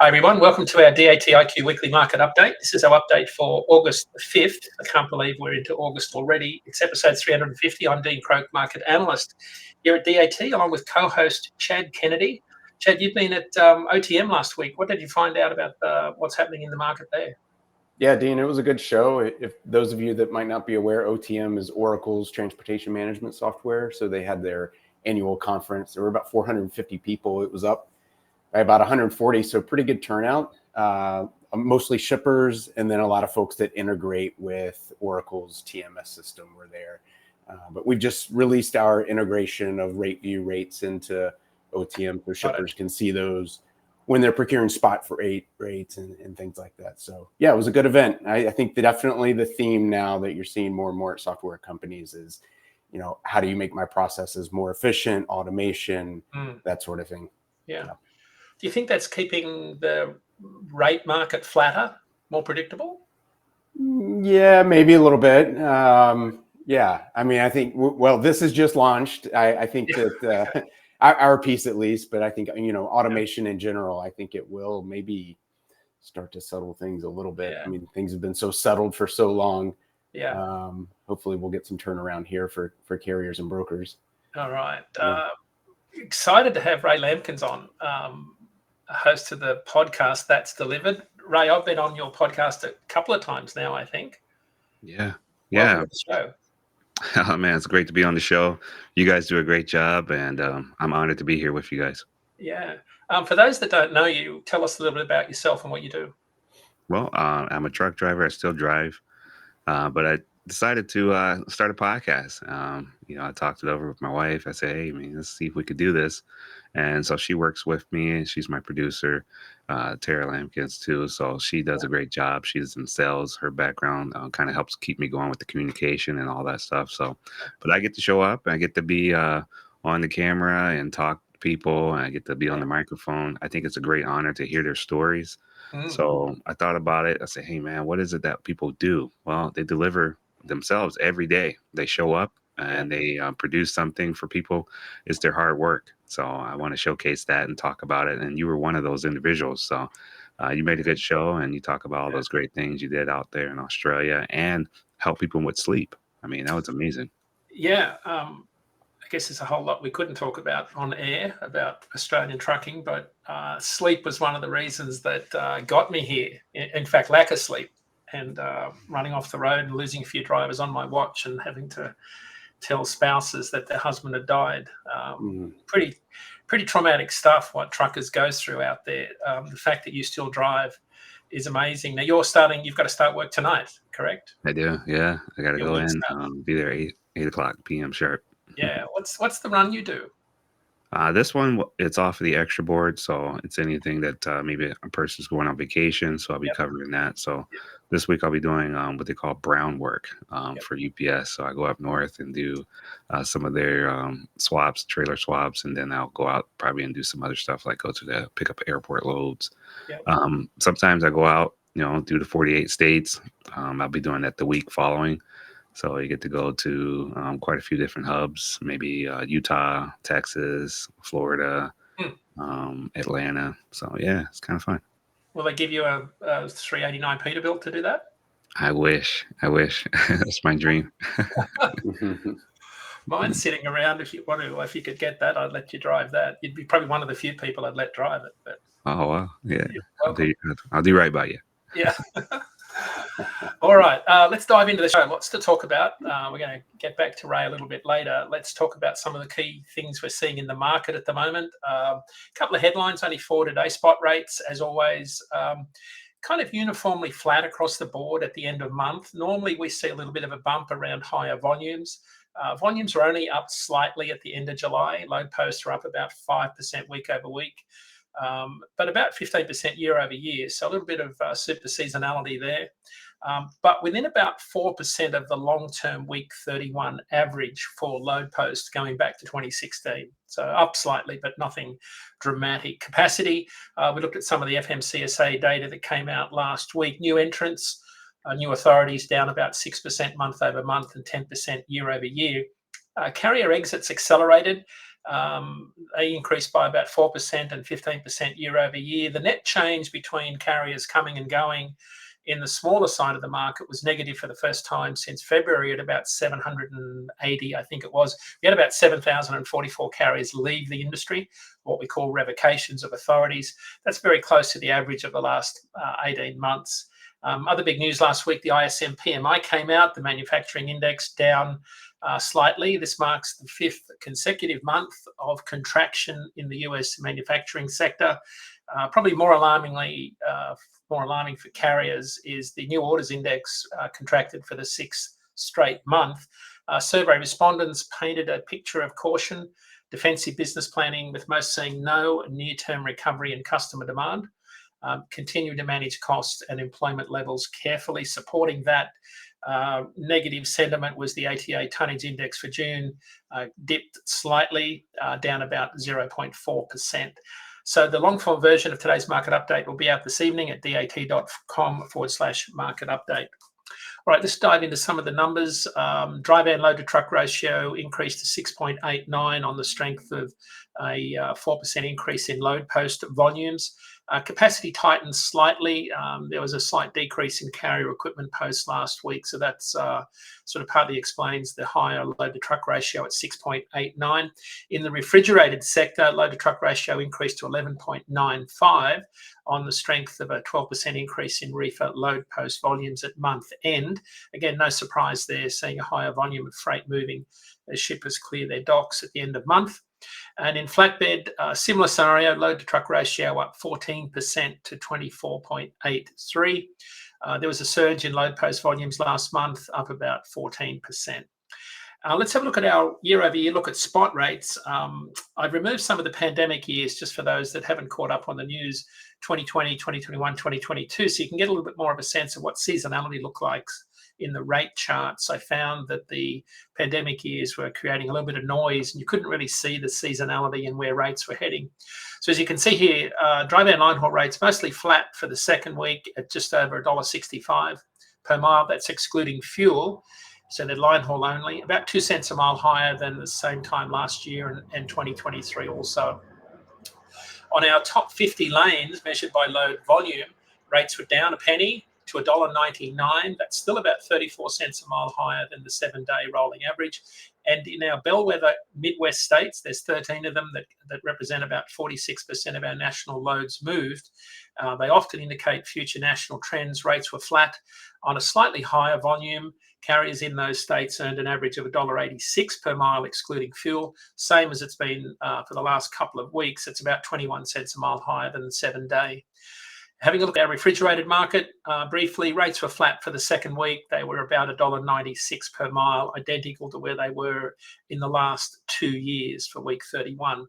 Hi everyone, welcome to our DAT IQ weekly market update. This is our update for August the 5th. I can't believe we're into August already. It's episode 350. I'm Dean Croak, market analyst here at DAT, along with co-host Chad Kennedy. Chad, you've been at OTM last week. What did you find out about what's happening in the market there? Yeah, Dean, it was a good show. If those of you that might not be aware, OTM is Oracle's transportation management software. So they had their annual conference. There were about 450 people. It was up by about 140, so pretty good turnout. Mostly shippers, and then a lot of folks that integrate with Oracle's TMS system were there. But we just released our integration of rate view rates into OTM so shippers can see those when they're procuring spot for rates and things like that. So yeah, it was a good event. I think that definitely the theme now that you're seeing more and more at software companies is, how do you make my processes more efficient, automation, that sort of thing. Yeah. Do you think that's keeping the rate market flatter, more predictable? Yeah, maybe a little bit. Yeah, I mean, I think, well, this is just launched. I think that our piece at least, but I think, automation in general, I think it will maybe start to settle things a little bit. I mean, things have been so settled for so long. Yeah. Hopefully we'll get some turnaround here for carriers and brokers. All right. Excited to have Ray Lampkins on. Host of the podcast That's Delivered. Ray, I've been on your podcast a couple of times now, I think. Yeah. Welcome to the show. Oh man, it's great to be on the show. You guys do a great job, and I'm honored to be here with you guys. Yeah. For those that don't know you, tell us a little bit about yourself and what you do. Well, I'm a truck driver. I still drive, but I decided to start a podcast. I talked it over with my wife. I said, hey, man, let's see if we could do this. And so she works with me. She's my producer, Tara Lampkins, too. So she does a great job. She's in sales. Her background kind of helps keep me going with the communication and all that stuff. So, but I get to show up. I get to be on the camera and talk to people. And I get to be on the microphone. I think it's a great honor to hear their stories. So I thought about it. I said, hey, man, what is it that people do? Well, they deliver themselves every day. They show up and they produce something for people. It's their hard work. So I want to showcase that and talk about it. And you were one of those individuals. So you made a good show, and you talk about all those great things you did out there in Australia and help people with sleep. I mean, that was amazing. Yeah. I guess there's a whole lot we couldn't talk about on air about Australian trucking, but sleep was one of the reasons that got me here. In fact, lack of sleep and running off the road and losing a few drivers on my watch and having to tell spouses that their husband had died. Pretty traumatic stuff what truckers go through out there. The fact that you still drive is amazing. Now you've got to start work tonight, correct? I do. Yeah. I got to go in, be there 8 o'clock p.m. sharp. Yeah. What's the run you do? This one, it's off of the extra board. So it's anything that maybe a person's going on vacation. So I'll be covering that. So this week I'll be doing what they call brown work for UPS. So I go up north and do some of their swaps, trailer swaps. And then I'll go out probably and do some other stuff like go to pick up airport loads. Sometimes I go out, do the 48 states. I'll be doing that the week following. So you get to go to quite a few different hubs, maybe Utah, Texas, Florida, Atlanta. So yeah, it's kind of fun. Will they give you a $389 Peterbilt to do that? I wish. That's my dream. Mine's sitting around. If you could get that, I'd let you drive that. You'd be probably one of the few people I'd let drive it. But oh wow, yeah, I'll do right by you. Yeah. All right, let's dive into the show. Lots to talk about. We're going to get back to Ray a little bit later. Let's talk about some of the key things we're seeing in the market at the moment. A couple of headlines, only 4 today. Spot rates, as always, kind of uniformly flat across the board at the end of month. Normally, we see a little bit of a bump around higher volumes. Volumes are only up slightly at the end of July. Load posts are up about 5% week over week. But about 15% year over year. So a little bit of super seasonality there. But within about 4% of the long-term week 31 average for load post going back to 2016. So up slightly, but nothing dramatic. Capacity, we looked at some of the FMCSA data that came out last week. New entrants, new authorities down about 6% month over month and 10% year over year. Carrier exits accelerated. They increased by about 4% and 15% year over year. The net change between carriers coming and going in the smaller side of the market was negative for the first time since February at about 780, I think it was. We had about 7,044 carriers leave the industry, what we call revocations of authorities. That's very close to the average of the last 18 months. Other big news last week, the ISM PMI came out, the manufacturing index down slightly. This marks the 5th consecutive month of contraction in the US manufacturing sector. Probably more alarming for carriers is the new orders index contracted for the 6th straight month. Survey respondents painted a picture of caution, defensive business planning, with most seeing no near-term recovery in customer demand. Continue to manage costs and employment levels carefully. Supporting that negative sentiment was the ATA tonnage index for June, dipped slightly, down about 0.4%. So the long-form version of today's market update will be out this evening at dat.com/market update. All right, let's dive into some of the numbers. Dry van load to truck ratio increased to 6.89 on the strength of a 4% increase in load post volumes. Capacity tightened slightly. There was a slight decrease in carrier equipment posts last week, so that's sort of partly explains the higher load to truck ratio at 6.89. In the refrigerated sector, load to truck ratio increased to 11.95 on the strength of a 12% increase in reefer load post volumes at month end. Again, no surprise there, seeing a higher volume of freight moving as shippers clear their docks at the end of month. And in flatbed, similar scenario, load to truck ratio up 14% to 24.83. There was a surge in load post volumes last month, up about 14%. Let's have a look at our year over year look at spot rates. I've removed some of the pandemic years just for those that haven't caught up on the news, 2020, 2021, 2022, so you can get a little bit more of a sense of what seasonality looked like in the rate charts. I found that the pandemic years were creating a little bit of noise and you couldn't really see the seasonality and where rates were heading. So as you can see here, dry van line haul rates mostly flat for the second week at just over $1.65 per mile. That's excluding fuel. So they're line haul only, about 2 cents a mile higher than the same time last year and 2023 also. On our top 50 lanes measured by load volume, rates were down a penny to $1.99. That's still about 34 cents a mile higher than the 7-day rolling average. And in our bellwether Midwest states, there's 13 of them that represent about 46% of our national loads moved. They often indicate future national trends. Rates were flat on a slightly higher volume. Carriers in those states earned an average of $1.86 per mile, excluding fuel, same as it's been for the last couple of weeks. It's about 21 cents a mile higher than the 7-day. Having a look at our refrigerated market, briefly, rates were flat for the second week. They were about $1.96 per mile, identical to where they were in the last 2 years for week 31.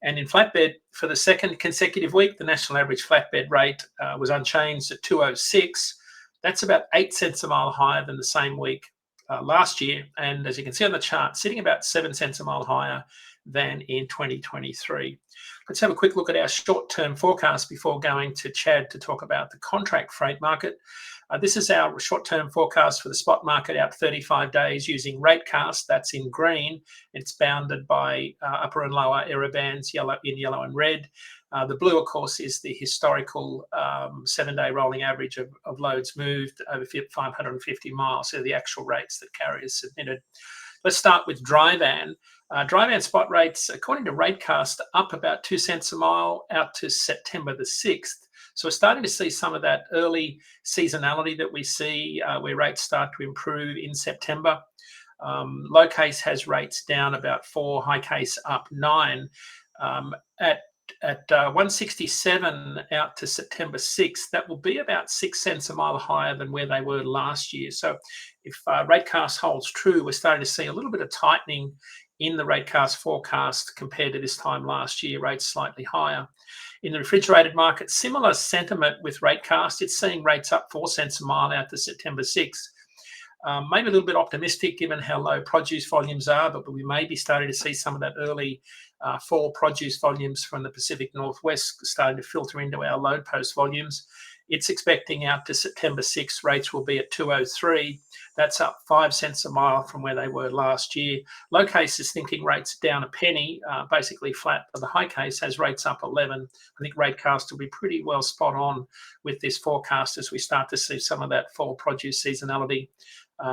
And in flatbed, for the second consecutive week, the national average flatbed rate was unchanged at $2.06. That's about 8 cents a mile higher than the same week last year. And as you can see on the chart, sitting about 7 cents a mile higher than in 2023. Let's have a quick look at our short-term forecast before going to Chad to talk about the contract freight market. This is our short-term forecast for the spot market out 35 days using RateCast. That's in green. It's bounded by upper and lower error bands, yellow and red. The blue, of course, is the historical 7-day rolling average of loads moved over 550 miles, so the actual rates that carriers submitted. Let's start with dry van. Dry van spot rates, according to RateCast, up about 2 cents a mile out to September the 6th. So we're starting to see some of that early seasonality that we see where rates start to improve in September. Low case has rates down about 4, high case up 9. At 167 out to September 6th, that will be about 6 cents a mile higher than where they were last year. So if RateCast holds true, we're starting to see a little bit of tightening in the RateCast forecast compared to this time last year, rates slightly higher. In the refrigerated market, similar sentiment with RateCast. It's seeing rates up 4 cents a mile out to September 6th. Maybe a little bit optimistic given how low produce volumes are, but we may be starting to see some of that early fall produce volumes from the Pacific Northwest starting to filter into our load post volumes. It's expecting out to September 6th, rates will be at 203. That's up 5 cents a mile from where they were last year. Low case is thinking rates down a penny, basically flat, but the high case has rates up 11. I think Ratecast will be pretty well spot on with this forecast as we start to see some of that fall produce seasonality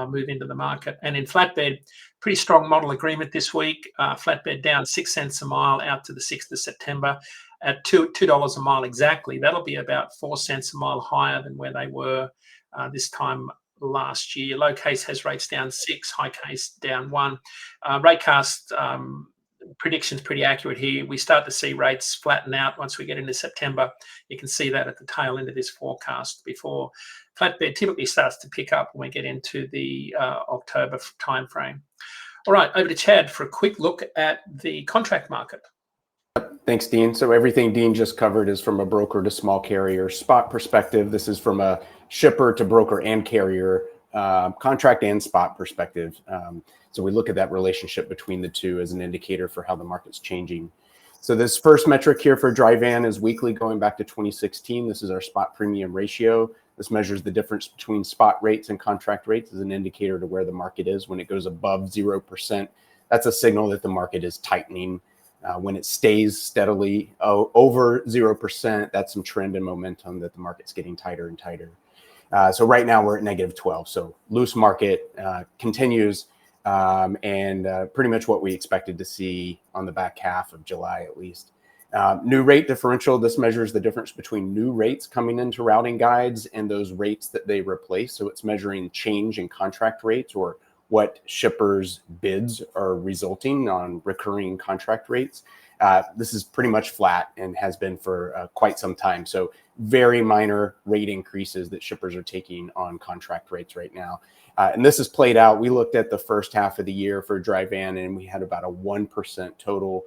move into the market. And in flatbed, pretty strong model agreement this week. Flatbed down 6 cents a mile out to the 6th of September at $2 a mile exactly. That'll be about 4 cents a mile higher than where they were this time last year. Low case has rates down 6, high case down 1. Ratecast prediction's pretty accurate here. We start to see rates flatten out once we get into September. You can see that at the tail end of this forecast before flatbed typically starts to pick up when we get into the October timeframe. All right, over to Chad for a quick look at the contract market. Thanks, Dean. So everything Dean just covered is from a broker to small carrier spot perspective. This is from a shipper to broker and carrier contract and spot perspective. So we look at that relationship between the two as an indicator for how the market's changing. So this first metric here for dry van is weekly going back to 2016. This is our spot premium ratio. This measures the difference between spot rates and contract rates as an indicator to where the market is. When it goes above 0%, that's a signal that the market is tightening. When it stays steadily over 0%, that's some trend and momentum that the market's getting tighter and tighter. So right now we're at -12. So loose market continues and pretty much what we expected to see on the back half of July at least. New rate differential, this measures the difference between new rates coming into routing guides and those rates that they replace. So it's measuring change in contract rates or what shippers' bids are resulting on recurring contract rates. This is pretty much flat and has been for quite some time. So very minor rate increases that shippers are taking on contract rates right now. And this is played out. We looked at the first half of the year for dry van and we had about a 1% total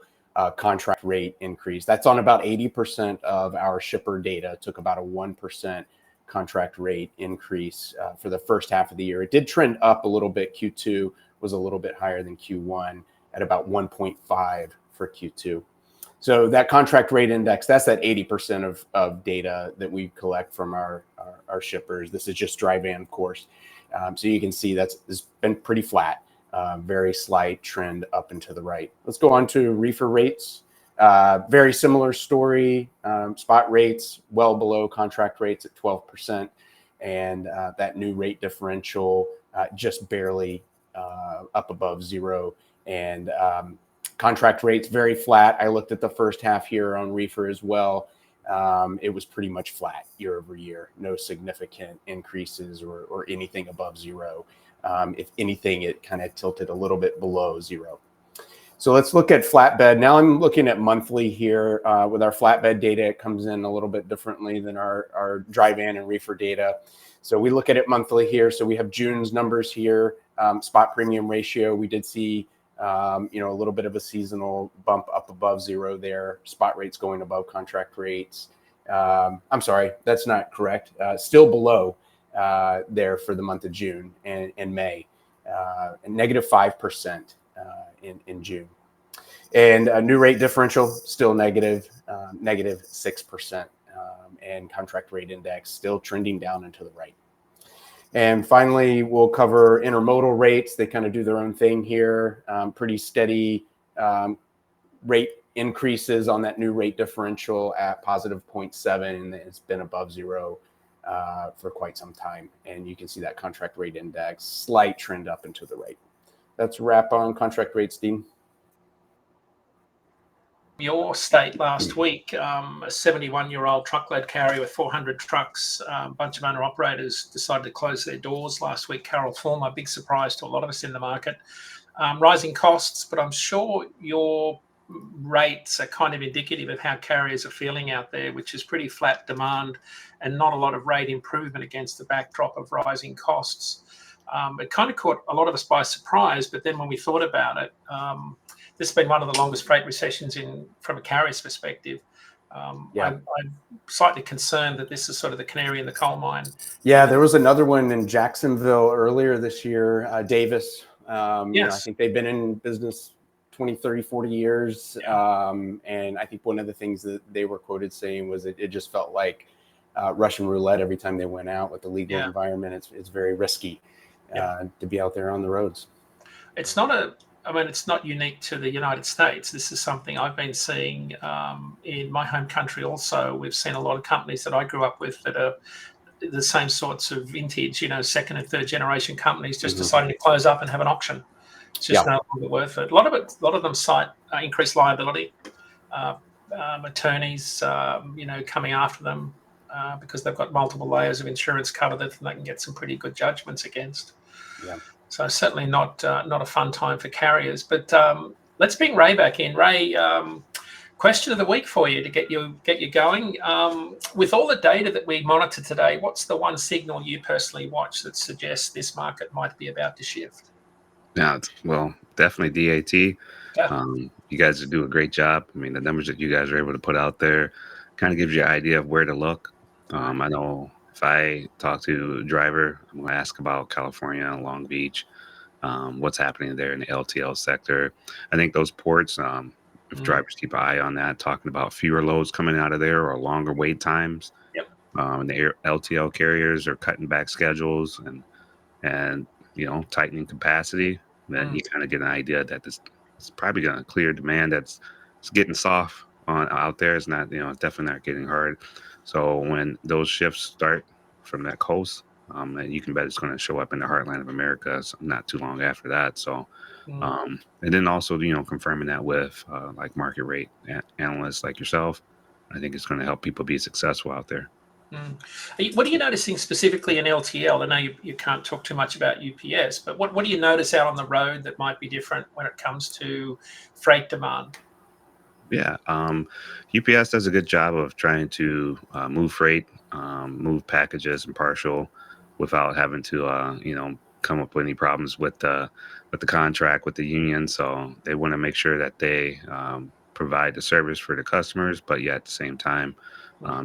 contract rate increase. That's on about 80% of our shipper data, took about a 1% contract rate increase for the first half of the year. It did trend up a little bit. Q2 was a little bit higher than Q1 at about 1.5 for Q2. So that contract rate index, that's that 80% of data that we collect from our shippers. This is just dry van, of course. So you can see it's been pretty flat, very slight trend up and to the right. Let's go on to reefer rates. Very similar story, spot rates well below contract rates at 12%, and that new rate differential just barely up above 0, and contract rates very flat. I looked at the first half here on reefer as well. It was pretty much flat year over year, no significant increases or anything above 0. If anything, it kind of tilted a little bit below 0. So let's look at flatbed. Now I'm looking at monthly here. With our flatbed data, it comes in a little bit differently than our dry van and reefer data. So we look at it monthly here. So we have June's numbers here. Spot premium ratio, we did see a little bit of a seasonal bump up above 0 there. Spot rates going above contract rates. I'm sorry, that's not correct. Still below there for the month of June and May, and -5%. In June. And new rate differential still negative, -6%, and contract rate index still trending down and to the right. And finally, we'll cover intermodal rates. They kind of do their own thing here. Pretty steady rate increases on that new rate differential at +0.7, and it's been above 0 for quite some time. And you can see that contract rate index, slight trend up and to the right. That's a wrap on contract rates, Dean. Your state last week, a 71-year-old truckload carrier with 400 trucks, a bunch of owner-operators decided to close their doors last week. Carol Former, big surprise to a lot of us in the market. Rising costs, but I'm sure your rates are kind of indicative of how carriers are feeling out there, which is pretty flat demand and not a lot of rate improvement against the backdrop of rising costs. It kind of caught a lot of us by surprise, but then when we thought about it, this has been one of the longest freight recessions from a carrier's perspective. I'm slightly concerned that this is sort of the canary in the coal mine. Yeah, there was another one in Jacksonville earlier this year, Davis. Yes. I think they've been in business 20, 30, 40 years. And I think one of the things that they were quoted saying was it just felt like Russian roulette every time they went out with the legal Yeah. environment. It's very risky to be out there on the roads. It's not it's not unique to the United States. This is something I've been seeing in my home country also. We've seen a lot of companies that I grew up with that are the same sorts of vintage, second and third generation companies just deciding to close up and have an auction. It's just no longer worth it. A lot of them cite increased liability, attorneys, coming after them because they've got multiple layers of insurance cover that they can get some pretty good judgments against. Yeah. So certainly not a fun time for carriers. But let's bring Ray back in. Ray, question of the week for you to get you going. With all the data that we monitor today, what's the one signal you personally watch that suggests this market might be about to shift? Yeah, well, definitely DAT. Yeah. You guys do a great job. I mean, the numbers that you guys are able to put out there kind of gives you an idea of where to look. I know if I talk to a driver, I'm going to ask about California, Long Beach, what's happening there in the LTL sector. I think those ports, if drivers keep an eye on that, talking about fewer loads coming out of there or longer wait times. Yep. And the LTL carriers are cutting back schedules and tightening capacity. Then you kind of get an idea that this is probably going to clear demand it's getting soft on out there. It's not, it's definitely not getting hard. So when those shifts start from that coast, and you can bet it's going to show up in the heartland of America not too long after that. So, and then also, confirming that with like market rate analysts like yourself, I think it's going to help people be successful out there. What are you noticing specifically in LTL? I know you can't talk too much about UPS, but what do you notice out on the road that might be different when it comes to freight demand? Yeah, UPS does a good job of trying to move freight, move packages and partial without having to, come up with any problems with the contract with the union. So they want to make sure that they provide the service for the customers, but yet at the same time,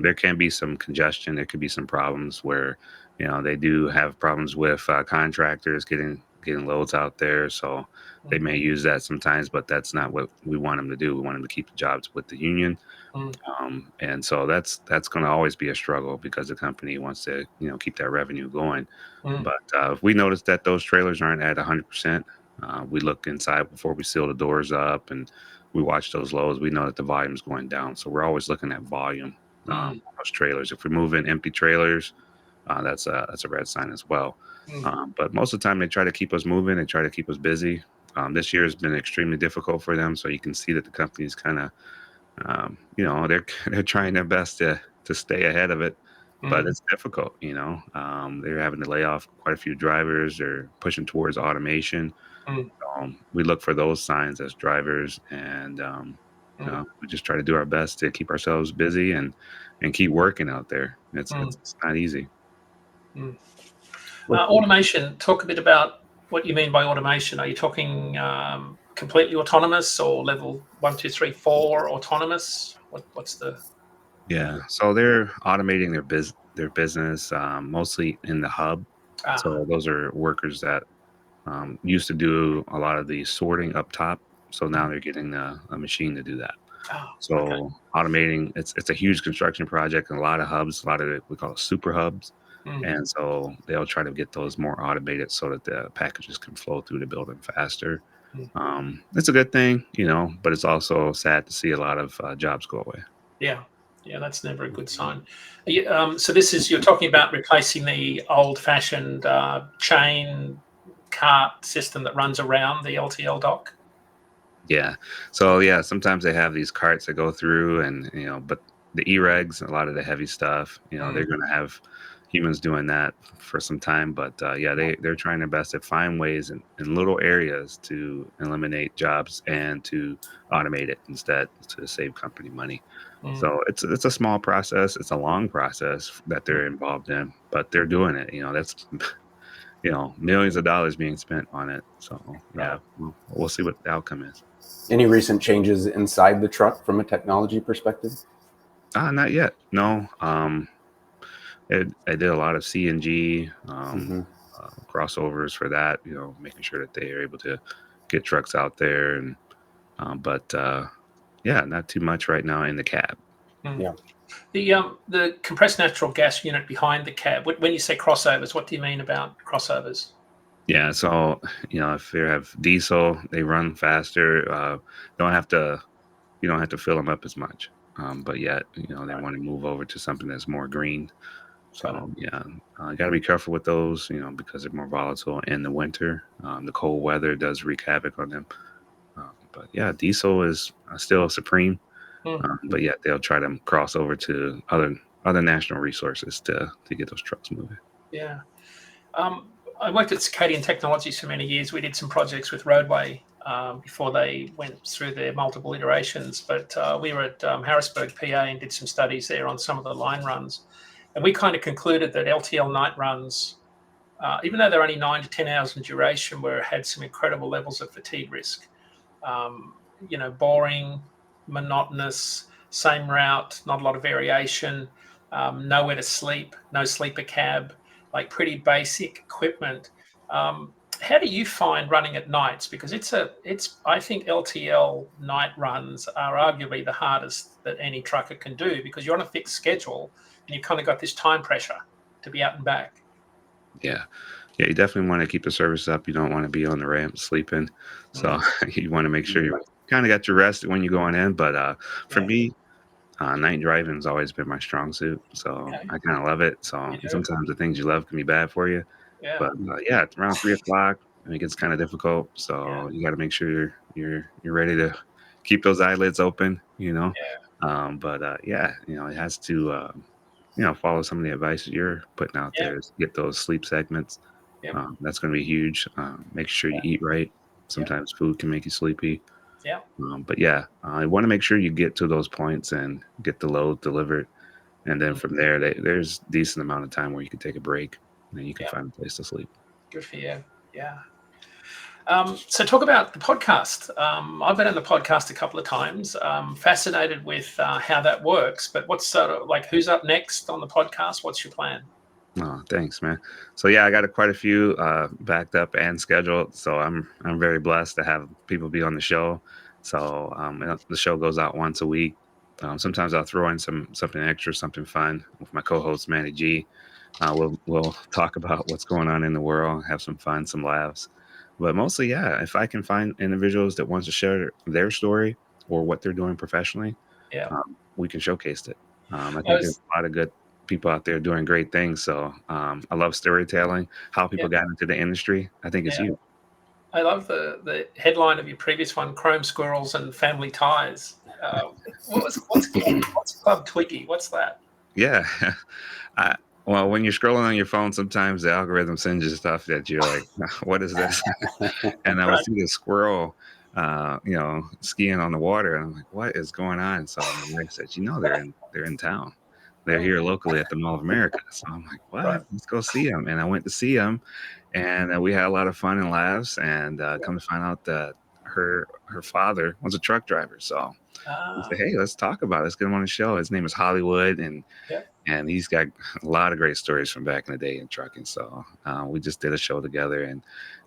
there can be some congestion. There could be some problems where, they do have problems with contractors getting loads out there. So they may use that sometimes, but that's not what we want them to do. We want them to keep the jobs with the union. And so that's going to always be a struggle because the company wants to, keep that revenue going. But if we notice that those trailers aren't at 100%, we look inside before we seal the doors up and we watch those loads. We know that the volume is going down. So we're always looking at volume on those trailers. If we move in empty trailers, that's a red sign as well. But most of the time they try to keep us moving. They try to keep us busy. This year has been extremely difficult for them. So you can see that the company's kind of, they're trying their best to stay ahead of it, but it's difficult. They're having to lay off quite a few drivers. They're pushing towards automation. We look for those signs as drivers, and we just try to do our best to keep ourselves busy and keep working out there. It's not easy. Automation. Talk a bit about what you mean by automation. Are you talking completely autonomous or level 1, 2, 3, 4 autonomous? What's the? Yeah, so they're automating their business mostly in the hub. So those are workers that used to do a lot of the sorting up top. So now they're getting a machine to do that. So automating, it's a huge construction project and a lot of hubs, a lot of it we call it super hubs. And so they'll try to get those more automated so that the packages can flow through the building faster. It's a good thing, but it's also sad to see a lot of jobs go away. Yeah, that's never a good sign. So you're talking about replacing the old-fashioned chain cart system that runs around the LTL dock. Yeah. So yeah, sometimes they have these carts that go through and, but the e-regs, a lot of the heavy stuff, they're going to have humans doing that for some time. But they're trying their best to find ways in little areas to eliminate jobs and to automate it instead to save company money. So it's a small process. It's a long process that they're involved in, but they're doing it. That's millions of dollars being spent on it. So yeah, we'll see what the outcome is. Any recent changes inside the truck from a technology perspective? Not yet. No. I did a lot of CNG crossovers for that. Making sure that they are able to get trucks out there, and not too much right now in the cab. Yeah. The compressed natural gas unit behind the cab. When you say crossovers, what do you mean about crossovers? Yeah, so if you have diesel, they run faster. Don't have to you don't have to fill them up as much. But yet, they Right. want to move over to something that's more green. Got it. So yeah, got to be careful with those, because they're more volatile in the winter. The cold weather does wreak havoc on them. But yeah, diesel is still supreme. Hmm. But yet they'll try to cross over to other national resources to get those trucks moving. Yeah. I worked at Circadian Technologies for many years. We did some projects with Roadway before they went through their multiple iterations. But we were at Harrisburg, PA, and did some studies there on some of the line runs. And we kind of concluded that LTL night runs, even though they're only 9 to 10 hours in duration, had some incredible levels of fatigue risk. Boring, monotonous, same route, not a lot of variation, nowhere to sleep, no sleeper cab, like pretty basic equipment. How do you find running at nights? Because I think LTL night runs are arguably the hardest that any trucker can do, because you're on a fixed schedule and you've kind of got this time pressure to be out and back. Yeah. Yeah, you definitely want to keep the service up. You don't want to be on the ramp sleeping. So you want to make sure you kind of got your rest when you're going in. But for Yeah. me, night driving has always been my strong suit. So Okay. I kind of love it. So You do? sometimes the things you love can be bad for you. Yeah. But yeah, it's around 3 o'clock. It gets kind of difficult. Yeah. So you got to make sure you're ready to keep those eyelids open. But yeah, it has to follow some of the advice that you're putting out Yeah. there. Is get those sleep segments. Yeah. That's going to be huge. Make sure you eat right. Yeah. Sometimes food can make you sleepy. Yeah. But yeah, I want to make sure you get to those points and get the load delivered. And then from there, there's decent amount of time where you can take a break and then you can Yeah. find a place to sleep. Good for you. Yeah. So talk about the podcast. I've been on the podcast a couple of times. Fascinated with how that works. But what's sort of like, who's up next on the podcast? What's your plan? Oh, thanks, man. So yeah, I got quite a few backed up and scheduled. So I'm very blessed to have people be on the show. So the show goes out once a week. Sometimes I'll throw in something extra, something fun with my co-host Manny G. We'll talk about what's going on in the world, have some fun, some laughs. But mostly, yeah, if I can find individuals that want to share their story or what they're doing professionally, Yeah. we can showcase it. I I think was- there's a lot of good people out there doing great things. So I love storytelling, how people got into the industry. I think it's Yeah. huge. I love the headline of your previous one: Chrome Squirrels and Family Ties. What's Club Twiggy? What's that? Yeah. Well, when you're scrolling on your phone, sometimes the algorithm sends you stuff that you're like, what is this? And I would Right. see this squirrel, skiing on the water. And I'm like, what is going on? So my wife said, they're in town. They're here locally at the Mall of America. So I'm like, what? Right. Let's go see them. And I went to see them, and we had a lot of fun and laughs. And come to find out that her father was a truck driver. So I said, hey, let's talk about it. Let's get him on the show. His name is Hollywood, and he's got a lot of great stories from back in the day in trucking. So we just did a show together,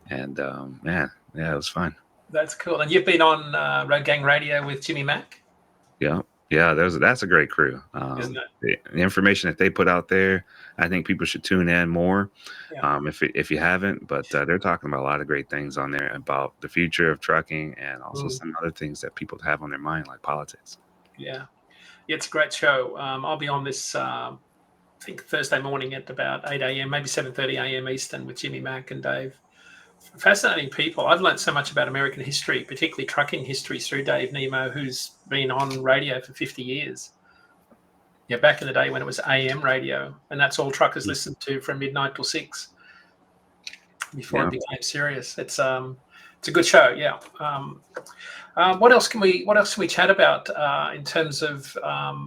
and man, yeah, it was fun. That's cool. And you've been on Road Gang Radio with Jimmy Mack, Yeah, that's a great crew. isn't it? The information that they put out there, I think people should tune in more. Yeah. If you haven't, but they're talking about a lot of great things on there about the future of trucking and also some other things that people have on their mind, like politics. Yeah. It's a great show. I'll be on this, I think Thursday morning at about 8 a.m., maybe 7:30 a.m. Eastern with Jimmy Mack and Dave. Fascinating people. I've learned so much about American history, particularly trucking history, through Dave Nemo, who's been on radio for 50 years. Yeah, back in the day when it was AM radio, and that's all truckers listened to from midnight till 6 before it became serious. It's a good show. Yeah. What else can we chat about in terms of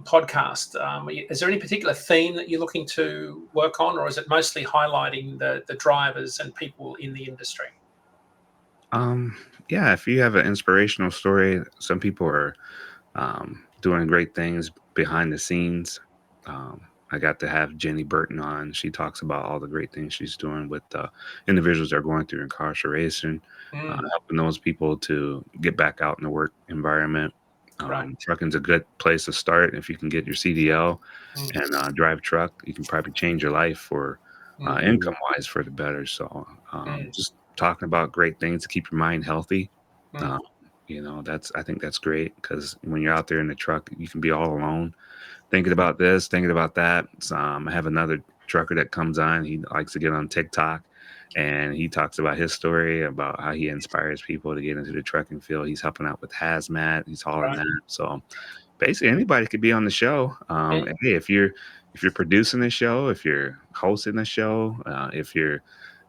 podcast? Is there any particular theme that you're looking to work on, or is it mostly highlighting the drivers and people in the industry? Yeah, if you have an inspirational story, some people are doing great things behind the scenes. I got to have Jenny Burton on. She talks about all the great things she's doing with individuals that are going through incarceration, helping those people to get back out in the work environment. Right. Trucking's a good place to start. If you can get your CDL Mm. and drive truck, you can probably change your life for Mm. income wise for the better. So Mm. just talking about great things to keep your mind healthy. Mm. Um, I think that's great because when you're out there in the truck, you can be all alone, thinking about this, thinking about that. So, I have another trucker that comes on. He likes to get on TikTok, and he talks about his story about how he inspires people to get into the trucking field. He's helping out with hazmat. He's hauling Right. that. So basically, anybody could be on the show. Mm. And hey, if you're producing the show, if you're hosting the show, if you're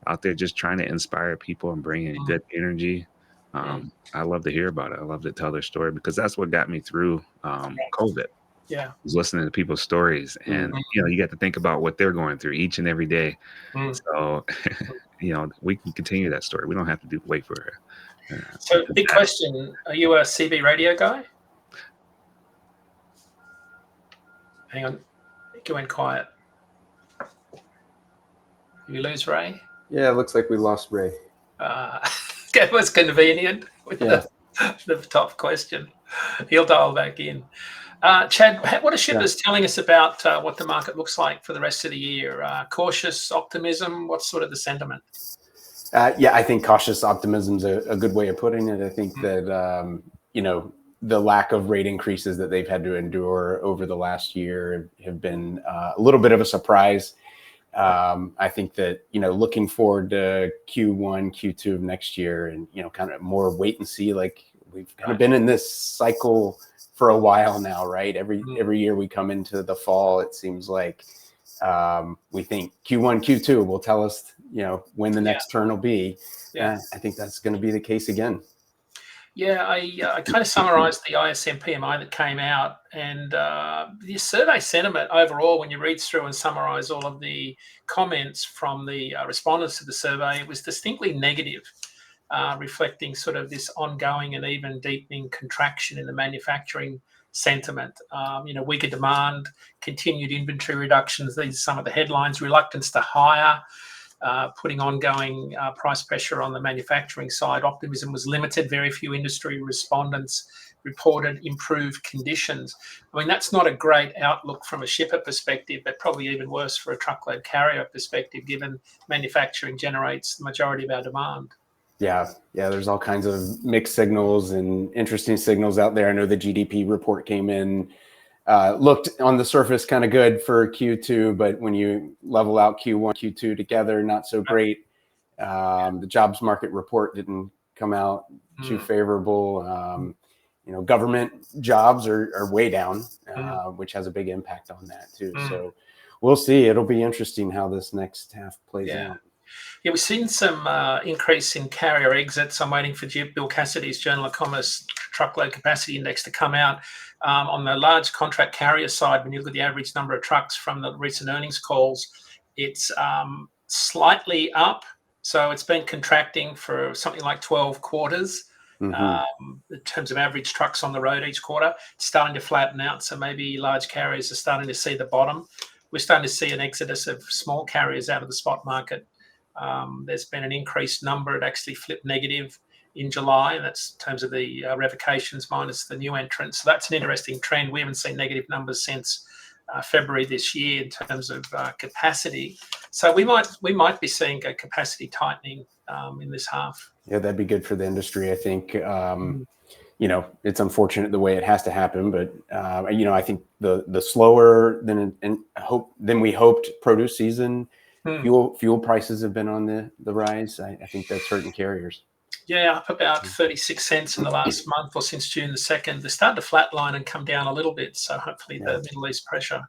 out there just trying to inspire people and bring in Mm. good energy. Mm. I love to hear about it. I love to tell their story because that's what got me through COVID. Yeah. Was listening to people's stories, and Mm. you got to think about what they're going through each and every day. Mm. So, we can continue that story. We don't have to wait for So, the big DAT. question: are you a CB radio guy? Hang on, you went quiet. Did we lose Ray? Yeah, it looks like we lost Ray. It was convenient with Yeah. the top question. He'll dial back in. Chad, what are shippers telling us about what the market looks like for the rest of the year? Cautious optimism? What's sort of the sentiment? Yeah, I think cautious optimism is a good way of putting it. I think that, the lack of rate increases that they've had to endure over the last year have been a little bit of a surprise. I think that, looking forward to Q1, Q2 of next year and, kind of more wait and see, like we've kind of been in this cycle for a while now, right? Every year we come into the fall, it seems like we think Q1, Q2 will tell us, when the next turn will be. Yeah. I think that's going to be the case again. Yeah, I kind of summarised the ISM PMI that came out, and the survey sentiment overall, when you read through and summarise all of the comments from the respondents to the survey, it was distinctly negative, reflecting sort of this ongoing and even deepening contraction in the manufacturing sentiment. Weaker demand, continued inventory reductions. These are some of the headlines. Reluctance to hire. Putting ongoing price pressure on the manufacturing side. Optimism was limited. Very few industry respondents reported improved conditions. I mean, that's not a great outlook from a shipper perspective, but probably even worse for a truckload carrier perspective, given manufacturing generates the majority of our demand. Yeah, there's all kinds of mixed signals and interesting signals out there. I know the GDP report came in, looked on the surface kind of good for Q2, but when you level out Q1, Q2 together, not so great. The jobs market report didn't come out too favorable. Government jobs are way down, which has a big impact on that too. So we'll see. It'll be interesting how this next half plays out. Yeah, we've seen some increase in carrier exits. I'm waiting for Bill Cassidy's Journal of Commerce Truckload Capacity Index to come out. On the large contract carrier side, when you look at the average number of trucks from the recent earnings calls, it's slightly up. So it's been contracting for something like 12 quarters. In terms of average trucks on the road each quarter. It's starting to flatten out. So maybe large carriers are starting to see the bottom. We're starting to see an exodus of small carriers out of the spot market. There's been an increased number. It actually flipped negative in July, and that's in terms of the revocations minus the new entrants. So that's an interesting trend. We haven't seen negative numbers since February this year in terms of capacity. So we might be seeing a capacity tightening in this half. Yeah, that'd be good for the industry. I think it's unfortunate the way it has to happen, but I think the slower than we hoped produce season. Fuel prices have been on the rise. I think that's hurting carriers. Yeah, up about 36 cents in the last month or since June the 2nd. They're starting to flatline and come down a little bit. So hopefully the Middle East pressure.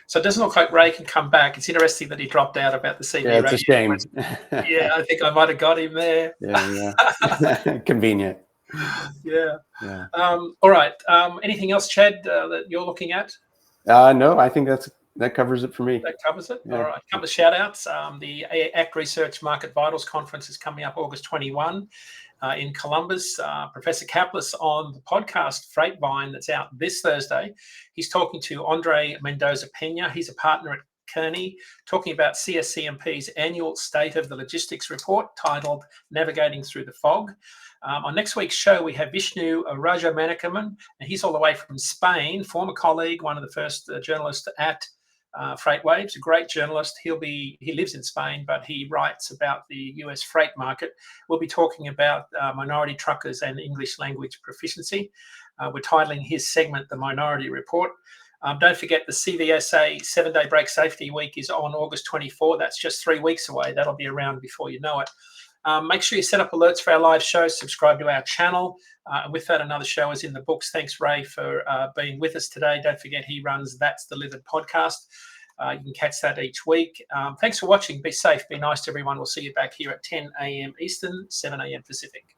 So it doesn't look like Ray can come back. It's interesting that he dropped out about the CB radio. Yeah, it's a shame. Yeah, I think I might have got him there. Yeah. Convenient. Yeah. All right. Anything else, Chad, that you're looking at? No, I think that covers it for me. That covers it. Yeah. All right. A couple of shout outs. The ACT Research Market Vitals Conference is coming up August 21 in Columbus. Professor Kaplis on the podcast Freight Vine that's out this Thursday. He's talking to Andre Mendoza Pena. He's a partner at Kearney, talking about CSCMP's annual State of the Logistics Report titled Navigating Through the Fog. On next week's show, we have Vishnu Rajamanikaman, and he's all the way from Spain, former colleague, one of the first journalists at Freightwaves, a great journalist. He lives in Spain, but he writes about the US freight market. We'll be talking about minority truckers and English language proficiency. We're titling his segment The Minority Report. Don't forget the CVSA 7-Day Brake Safety Week is on August 24. That's just 3 weeks away. That'll be around before you know it. Make sure you set up alerts for our live shows, subscribe to our channel. And with that, another show is in the books. Thanks, Ray, for being with us today. Don't forget he runs That's Delivered podcast. You can catch that each week. Thanks for watching. Be safe. Be nice to everyone. We'll see you back here at 10 a.m. Eastern, 7 a.m. Pacific.